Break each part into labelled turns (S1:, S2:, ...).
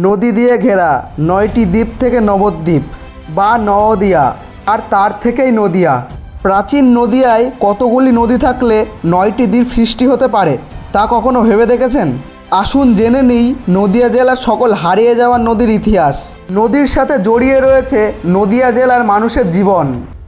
S1: নদী দিয়ে ঘেরা ৯টি দ্বীপ থেকে নবদ্বীপ বা নওদিয়া আর তার থেকেই নদিয়া। প্রাচীন নদিয়ায় কতগুলি নদী থাকলে ৯টি দ্বীপ সৃষ্টি হতে পারে তা কখনো ভেবে দেখেছেন? আসুন জেনে নিই নদিয়া জেলার সকল হারিয়ে যাওয়া নদীর ইতিহাস। নদীর সাথে জড়িয়ে রয়েছে নদিয়া জেলার মানুষের জীবন।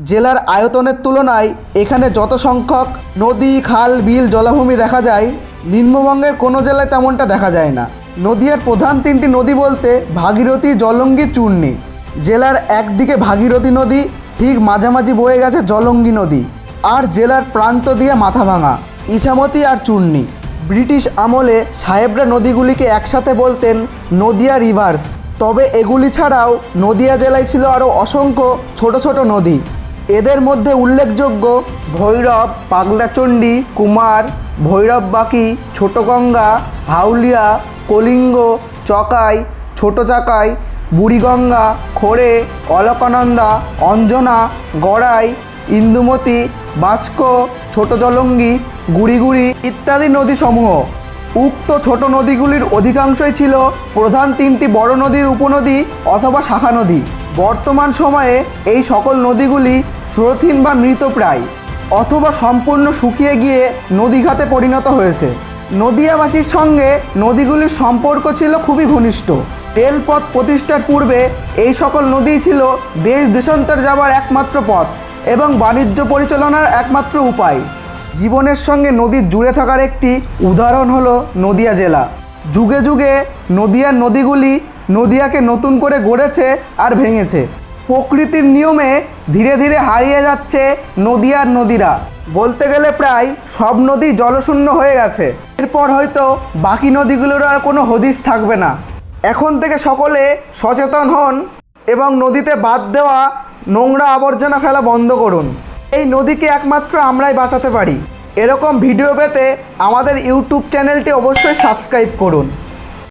S1: জেলার আয়তনের তুলনায় এখানে যত সংখ্যক নদী, খাল, বিল, জলাভূমি দেখা যায়, নিম্নবঙ্গের কোনো জেলায় তেমনটা দেখা যায় না। নদিয়ার প্রধান 3টি নদী বলতে ভাগীরথী, জলঙ্গি, চূর্ণী। জেলার একদিকে ভাগীরথী নদী, ঠিক মাঝামাঝি বয়ে গেছে জলঙ্গি নদী, আর জেলার প্রান্ত দিয়ে মাথাভাঙা, ইছামতি আর চূর্ণী। ব্রিটিশ আমলে সাহেবরা নদীগুলিকে একসাথে বলতেন নদিয়া রিভার্স। তবে এগুলি ছাড়াও নদিয়া জেলায় ছিল আরও অসংখ্য ছোট ছোট নদী। এদের মধ্যে উল্লেখযোগ্য ভৈরব, পাগলাচণ্ডী, কুমার, ভৈরববাকি, ছোট গঙ্গা, হাউলিয়া, কলিঙ্গ, চকাই, ছোট চাকাই, বুড়িগঙ্গা, খোরে, অলকানন্দা, অঞ্জনা, গড়াই, ইন্দুমতি, বাচকো, ছোট জলঙ্গি, গুড়িগুড়ি ইত্যাদি নদীসমূহ। উক্ত ছোট নদীগুলির অধিকাংশই ছিল প্রধান 3টি বড় নদীর উপনদী অথবা শাখা নদী। বর্তমান সময়ে এই সকল নদীগুলি স্রোতহীন বা মৃতপ্রায় অথবা সম্পূর্ণ শুকিয়ে গিয়ে নদীঘাতে পরিণত হয়েছে। নদিয়াবাসীর সঙ্গে নদীগুলির সম্পর্ক ছিল খুবই ঘনিষ্ঠ। রেলপথ প্রতিষ্ঠার পূর্বে এই সকল নদীই ছিল দেশ দেশান্তর যাওয়ার একমাত্র পথ এবং বাণিজ্য পরিচালনার একমাত্র উপায়। জীবনের সঙ্গে নদীর জুড়ে থাকার একটি উদাহরণ হলো নদিয়া জেলা। যুগে যুগে নদিয়ার নদীগুলি নদিয়াকে নতুন করে গড়েছে আর ভেঙেছে। প্রকৃতির নিয়মে ধীরে ধীরে হারিয়ে যাচ্ছে নদিয়ার নদীরা। বলতে গেলে প্রায় সব নদী জলশূন্য হয়ে গেছে। এরপর হয়তো বাকি নদীগুলোর আর কোনো হদিস থাকবে না। এখন থেকে সকলে সচেতন হন এবং নদীতে বাদ দেওয়া নোংরা আবর্জনা ফেলা বন্ধ করুন। এই নদীকে একমাত্র আমরাই বাঁচাতে পারি। এরকম ভিডিও পেতে আমাদের ইউটিউব চ্যানেলটি অবশ্যই সাবস্ক্রাইব করুন।